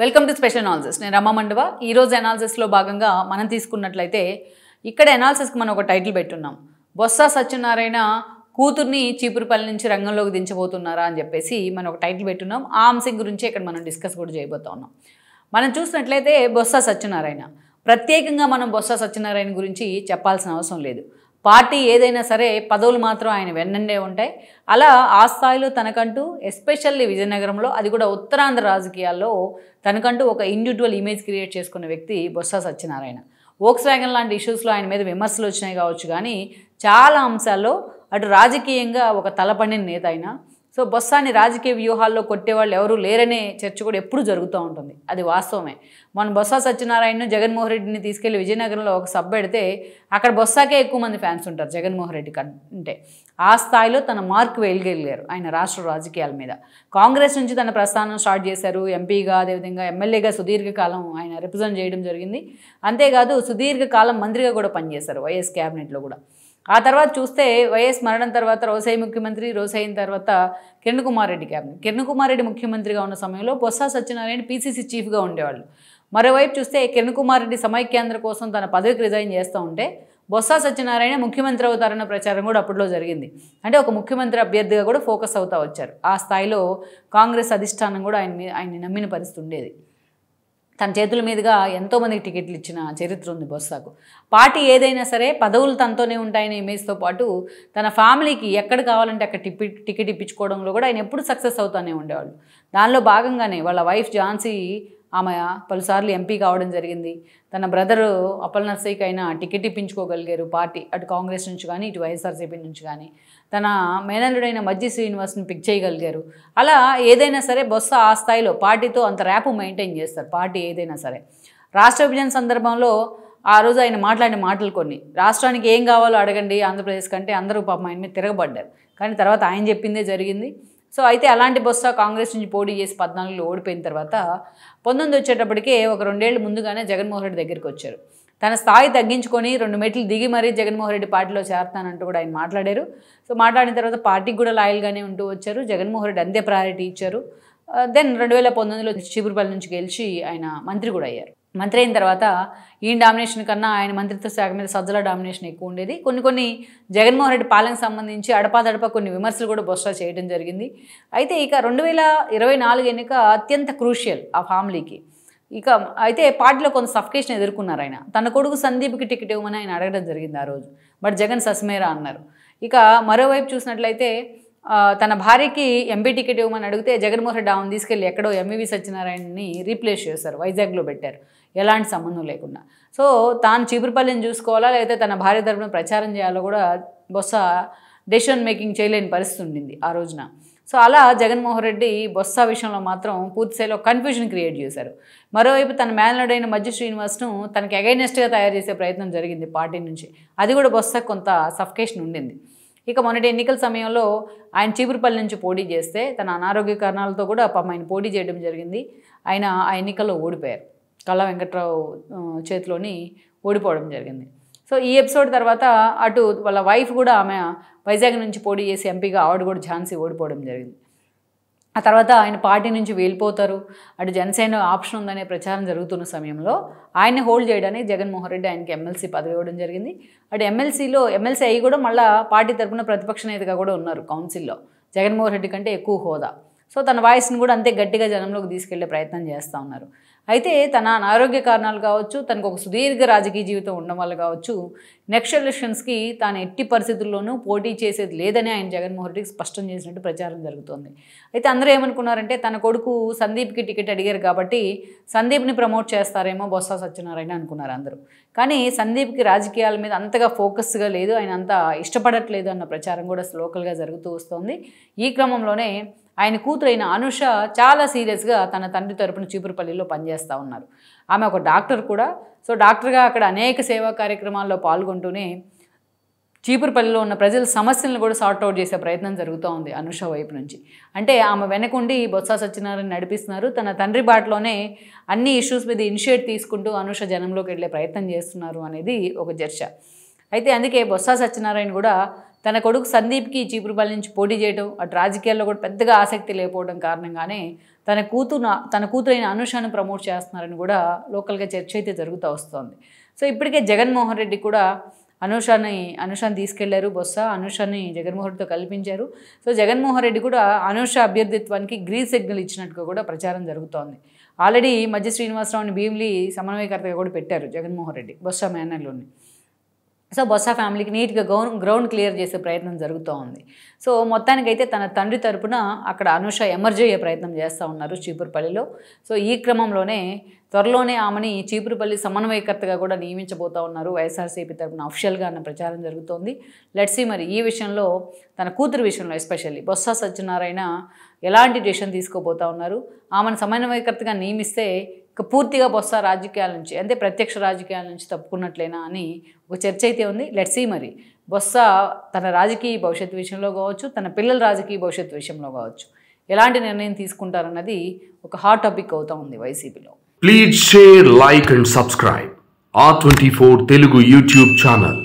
Welcome to special analysis. నేను రమ మండవ. ఈరోజు అనాలిసిస్లో భాగంగా మనం తీసుకున్నట్లయితే ఇక్కడ అనాలిసిస్కి మనం ఒక టైటిల్ పెట్టున్నాం. బొత్స సత్యనారాయణ కూతుర్ని చీపురుపల్లి నుంచి రంగంలోకి దించబోతున్నారా అని చెప్పేసి మనం ఒక టైటిల్ పెట్టున్నాం. ఆ అంశం గురించి ఇక్కడ మనం డిస్కస్ కూడా చేయబోతా ఉన్నాం. మనం చూసినట్లయితే బొత్స సత్యనారాయణ ప్రత్యేకంగా మనం బొత్స సత్యనారాయణ గురించి చెప్పాల్సిన అవసరం లేదు. పార్టీ ఏదైనా సరే పదవులు మాత్రం ఆయన వెన్నండే ఉంటాయి. అలా ఆ స్థాయిలో తనకంటూ ఎస్పెషల్లీ విజయనగరంలో, అది కూడా ఉత్తరాంధ్ర రాజకీయాల్లో తనకంటూ ఒక ఇండివిజువల్ ఇమేజ్ క్రియేట్ చేసుకున్న వ్యక్తి బొత్స సత్యనారాయణ. వోక్స్ వ్యాగన్ లాంటి ఇష్యూస్లో ఆయన మీద విమర్శలు వచ్చినాయి కావచ్చు, కానీ చాలా అంశాల్లో అటు రాజకీయంగా ఒక తలపండిన నేత అయినా. సో బొత్సాని రాజకీయ వ్యూహాల్లో కొట్టేవాళ్ళు ఎవరూ లేరనే చర్చ కూడా ఎప్పుడు జరుగుతూ ఉంటుంది. అది వాస్తవమే. మన బొత్స సత్యనారాయణను జగన్మోహన్ రెడ్డిని తీసుకెళ్లి విజయనగరంలో ఒక సభ పెడితే అక్కడ బొత్సాకే ఎక్కువ మంది ఫ్యాన్స్ ఉంటారు జగన్మోహన్ రెడ్డి కంటే. ఆ స్థాయిలో తన మార్క్ వేయగలిగారు ఆయన రాష్ట్ర రాజకీయాల మీద. కాంగ్రెస్ నుంచి తన ప్రస్థానం స్టార్ట్ చేశారు. ఎంపీగా, అదేవిధంగా ఎమ్మెల్యేగా సుదీర్ఘకాలం ఆయన రిప్రజెంట్ చేయడం జరిగింది. అంతేకాదు సుదీర్ఘకాలం మంత్రిగా కూడా పనిచేశారు వైఎస్ క్యాబినెట్లో కూడా. ఆ తర్వాత చూస్తే వైఎస్ మరణం తర్వాత రోసయ్య ముఖ్యమంత్రి, రోసయ్య తర్వాత కిరణ్ కుమార్ రెడ్డి క్యాబినెట్. కిరణ్ కుమార్ రెడ్డి ముఖ్యమంత్రిగా ఉన్న సమయంలో బొత్స సత్యనారాయణ పీసీసీ చీఫ్గా ఉండేవాళ్ళు. మరోవైపు చూస్తే కిరణ్ కుమార్ రెడ్డి సమైక్యాంధ్ర కోసం తన పదవికి రిజైన్ చేస్తూ ఉంటే బొత్స సత్యనారాయణ ముఖ్యమంత్రి అవుతారన్న ప్రచారం కూడా అప్పట్లో జరిగింది. అంటే ఒక ముఖ్యమంత్రి అభ్యర్థిగా కూడా ఫోకస్ అవుతూ వచ్చారు. ఆ స్థాయిలో కాంగ్రెస్ అధిష్టానం కూడా ఆయన్ని నమ్మిన పరిస్థితి ఉండేది. తన చేతుల మీదుగా ఎంతోమందికి టికెట్లు ఇచ్చిన చరిత్ర ఉంది బొత్సకు. పార్టీ ఏదైనా సరే పదవులు తనతోనే ఉంటాయనే ఇమేజ్తో పాటు తన ఫ్యామిలీకి ఎక్కడ కావాలంటే అక్కడ టికెట్ ఇప్పించుకోవడంలో కూడా ఆయన ఎప్పుడు సక్సెస్ అవుతూనే ఉండేవాళ్ళు. దానిలో భాగంగానే వాళ్ళ వైఫ్ ఝాన్సీ ఆమె పలుసార్లు ఎంపీ కావడం జరిగింది. తన బ్రదరు అప్పల్ నర్సయ్యకి అయినా టికెట్ ఇప్పించుకోగలిగారు పార్టీ, అటు కాంగ్రెస్ నుంచి కానీ ఇటు వైఎస్ఆర్సీపీ నుంచి కానీ. తన మేనల్లుడైన మజ్జి శ్రీనివాస్ని పిక్ చేయగలిగారు. అలా ఏదైనా సరే బొత్స ఆ స్థాయిలో పార్టీతో అంత ర్యాపు మెయింటైన్ చేస్తారు. పార్టీ ఏదైనా సరే రాష్ట్ర విభజన సందర్భంలో ఆ రోజు ఆయన మాట్లాడిన మాటలు కొన్ని, రాష్ట్రానికి ఏం కావాలో అడగండి ఆంధ్రప్రదేశ్ కంటే అందరూ పాపం ఆయన మీద తిరగబడ్డారు. కానీ తర్వాత ఆయన చెప్పిందే జరిగింది. సో అయితే అలాంటి బొత్స కాంగ్రెస్ నుంచి పోటీ చేసి 14లో ఓడిపోయిన తర్వాత 19 వచ్చేటప్పటికే ఒక 2 ఏళ్ళు ముందుగానే జగన్మోహన్ రెడ్డి దగ్గరికి వచ్చారు. తన స్థాయి తగ్గించుకొని 2 మెట్లు దిగి మరీ జగన్మోహన్ రెడ్డి పార్టీలో చేరతానంటూ కూడా ఆయన మాట్లాడారు. సో మాట్లాడిన తర్వాత పార్టీకి కూడా లాయల్గానే ఉంటూ వచ్చారు. జగన్మోహన్ రెడ్డి అంతే ప్రయారిటీ ఇచ్చారు. దెన్ 2019లో చీపురుపల్లి నుంచి గెలిచి ఆయన మంత్రి కూడా అయ్యారు. మంత్రి అయిన తర్వాత ఈయన డామినేషన్ కన్నా ఆయన మంత్రిత్వ శాఖ మీద సజ్జల డామినేషన్ ఎక్కువ ఉండేది. కొన్ని జగన్మోహన్ రెడ్డి పాలనకు సంబంధించి అడపాదడప కొన్ని విమర్శలు కూడా బొత్స చేయడం జరిగింది. అయితే ఇక 2024 ఎన్నిక అత్యంత క్రూషియల్ ఆ ఫ్యామిలీకి. ఇక అయితే పార్టీలో కొంత సఫికేషన్ ఎదుర్కొన్నారు ఆయన. తన కొడుకు సందీప్కి టికెట్ ఇవ్వమని ఆయన అడగడం జరిగింది ఆ రోజు. బట్ జగన్ సస్మేరా అన్నారు. ఇక మరోవైపు చూసినట్లయితే తన భార్యకి ఎంపీ టికెట్ ఇవ్వమని అడిగితే జగన్మోహన్ రెడ్డి ఆమెను తీసుకెళ్ళి ఎక్కడో ఎంవివి సత్యనారాయణని రీప్లేస్ చేశారు, వైజాగ్లో పెట్టారు, ఎలాంటి సంబంధం లేకుండా. సో తాను చీపురుపల్లిని చూసుకోవాలా లేకపోతే తన భార్య తరపున ప్రచారం చేయాలో కూడా బొత్స డెసిషన్ మేకింగ్ చేయలేని పరిస్థితి ఉండింది ఆ రోజున. సో అలా జగన్మోహన్ రెడ్డి బొత్స విషయంలో మాత్రం పూర్తిస్థాయిలో కన్ఫ్యూజన్ క్రియేట్ చేశారు. మరోవైపు తన మేనల్లుడైన మజ్జి శ్రీనివాస్ను తనకి అగైనెస్ట్గా తయారు చేసే ప్రయత్నం జరిగింది పార్టీ నుంచి. అది కూడా బొత్సకు కొంత సఫికేషన్ ఉండింది. ఇక మొన్నటి ఎన్నికల సమయంలో ఆయన చీపురుపల్లి నుంచి పోటీ చేస్తే తన అనారోగ్య కారణాలతో కూడా పాపం ఆయన పోటీ చేయడం జరిగింది. ఆయన ఆ ఎన్నికల్లో ఓడిపోయారు. కళా వెంకట్రావు చేతిలోని ఓడిపోవడం జరిగింది. సో ఈ ఎపిసోడ్ తర్వాత అటు వాళ్ళ వైఫ్ కూడా ఆమె వైజాగ్ నుంచి పోటీ చేసి ఎంపీగా ఆవిడ కూడా ఝాన్సీ ఓడిపోవడం జరిగింది. ఆ తర్వాత ఆయన పార్టీ నుంచి వెళ్ళిపోతారు, అటు జనసేన ఆప్షన్ ఉందనే ప్రచారం జరుగుతున్న సమయంలో ఆయన్ని హోల్డ్ చేయడానికి జగన్మోహన్ రెడ్డి ఆయనకి ఎమ్మెల్సీ పదవి ఇవ్వడం జరిగింది. అటు ఎమ్మెల్సీ అయ్యి కూడా మళ్ళీ పార్టీ తరఫున ప్రతిపక్ష నేతగా కూడా ఉన్నారు కౌన్సిల్లో, జగన్మోహన్ రెడ్డి కంటే ఎక్కువ హోదా. సో తన వాయిస్ని కూడా అంతే గట్టిగా జనంలోకి తీసుకెళ్లే ప్రయత్నం చేస్తూ ఉన్నారు. అయితే తన అనారోగ్య కారణాలు కావచ్చు, తనకు ఒక సుదీర్ఘ రాజకీయ జీవితం ఉండడం వల్ల కావచ్చు, నెక్స్ట్ ఎలక్షన్స్కి తాను ఎట్టి పరిస్థితుల్లోనూ పోటీ చేసేది లేదని ఆయన జగన్మోహన్ రెడ్డికి స్పష్టం చేసినట్టు ప్రచారం జరుగుతోంది. అయితే అందరూ ఏమనుకున్నారంటే తన కొడుకు సందీప్కి టికెట్ అడిగారు కాబట్టి సందీప్ని ప్రమోట్ చేస్తారేమో బొత్స సత్యనారాయణ అనుకున్నారు అందరూ. కానీ సందీప్కి రాజకీయాల మీద అంతగా ఫోకస్గా లేదు, ఆయన అంత ఇష్టపడట్లేదు అన్న ప్రచారం కూడా లోకల్గా జరుగుతూ వస్తుంది. ఈ క్రమంలోనే ఆయన కూతురైన అనుష చాలా సీరియస్గా తన తండ్రి తరపున చీపురుపల్లిలో పనిచేస్తూ ఉన్నారు. ఆమె ఒక డాక్టర్ కూడా. సో డాక్టర్గా అక్కడ అనేక సేవా కార్యక్రమాల్లో పాల్గొంటూనే చీపురుపల్లిలో ఉన్న ప్రజల సమస్యలను కూడా సార్ట్అవుట్ చేసే ప్రయత్నం జరుగుతూ ఉంది అనుష వైపు నుంచి. అంటే ఆమె వెనకుండి బొత్స సత్యనారాయణ నడిపిస్తున్నారు. తన తండ్రి బాటలోనే అన్ని ఇష్యూస్ మీద ఇనిషియేట్ తీసుకుంటూ అనుష జనంలోకి వెళ్ళే ప్రయత్నం చేస్తున్నారు అనేది ఒక చర్చ. అయితే అందుకే బొత్స సత్యనారాయణ కూడా తన కొడుకు సందీప్కి చీపురుపల్లి నుంచి పోటీ చేయడం, అటు రాజకీయాల్లో కూడా పెద్దగా ఆసక్తి లేకపోవడం కారణంగానే తన కూతురైన అనుషను ప్రమోట్ చేస్తున్నారని కూడా లోకల్గా చర్చ అయితే జరుగుతూ వస్తుంది. సో ఇప్పటికే జగన్మోహన్ రెడ్డి కూడా అనుషాని తీసుకెళ్లారు. బొత్స అనుషని జగన్మోహన్ రెడ్డితో కల్పించారు. సో జగన్మోహన్ రెడ్డి కూడా అనుష అభ్యర్థిత్వానికి గ్రీన్ సిగ్నల్ ఇచ్చినట్టుగా కూడా ప్రచారం జరుగుతోంది. ఆల్రెడీ మధ్య శ్రీనివాసరావుని భీమిలి సమన్వయకర్తగా కూడా పెట్టారు జగన్మోహన్ రెడ్డి బొత్స మేనర్లోని. సో బొత్స ఫ్యామిలీకి నీట్గా గ్రౌండ్ క్లియర్ చేసే ప్రయత్నం జరుగుతూ ఉంది. సో మొత్తానికైతే తన తండ్రి తరపున అక్కడ అనుష ఎమర్జ్ అయ్యే ప్రయత్నం చేస్తూ ఉన్నారు చీపురుపల్లిలో. సో ఈ క్రమంలోనే త్వరలోనే ఆమెని చీపురుపల్లి సమన్వయకర్తగా కూడా నియమించబోతూ ఉన్నారు వైఎస్ఆర్సీపీ తరపున అఫిషియల్గా అన్న ప్రచారం జరుగుతోంది. లెట్స్ సీ మరి ఈ విషయంలో తన కూతురు విషయంలో ఎస్పెషల్లీ బొత్స సత్యనారాయణ ఎలాంటి డెసిషన్ తీసుకోబోతూ ఉన్నారు. ఆమెను సమన్వయకర్తగా నియమిస్తే ఇక పూర్తిగా బొత్స రాజకీయాల నుంచి అంటే ప్రత్యక్ష రాజకీయాల నుంచి తప్పుకున్నట్లేనా అని ఒక చర్చ అయితే ఉంది. లెట్స్ సీ మరి బొత్స తన రాజకీయ భవిష్యత్తు విషయంలో కావచ్చు, తన పిల్లల రాజకీయ భవిష్యత్తు విషయంలో కావచ్చు ఎలాంటి నిర్ణయం తీసుకుంటారన్నది ఒక హాట్ టాపిక్ అవుతూ ఉంది వైసీపీలో. Please share, like and subscribe R24 Telugu YouTube channel.